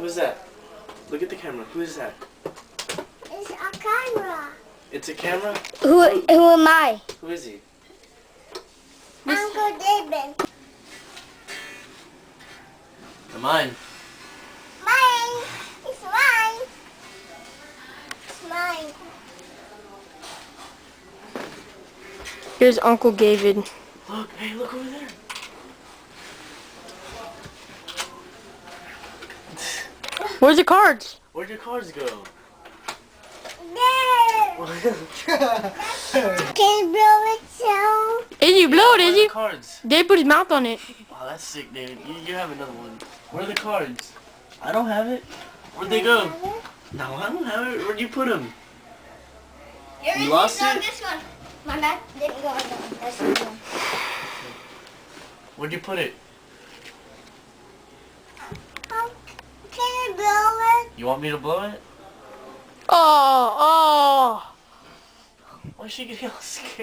Who's that? Look at the camera. Who is that? It's a camera. It's a camera? Who am I? Who is he? Uncle David. Mine. Mine. It's mine. It's mine. Here's Uncle David. Look, hey, look over there. Where's the cards? Where'd your cards go? There. Can you blow it so? Izzy, blow it, Where are Izzy. the cards? Dave put his mouth on it. Oh, that's sick, David. You have another one. Where are the cards? I don't have it. Where'd they go? No, I don't have it. Where'd you put them? You lost it? This one. My back didn't go on this one. Where'd you put it? Can you blow it? You want me to blow it? Oh, oh. Why is she getting all scared?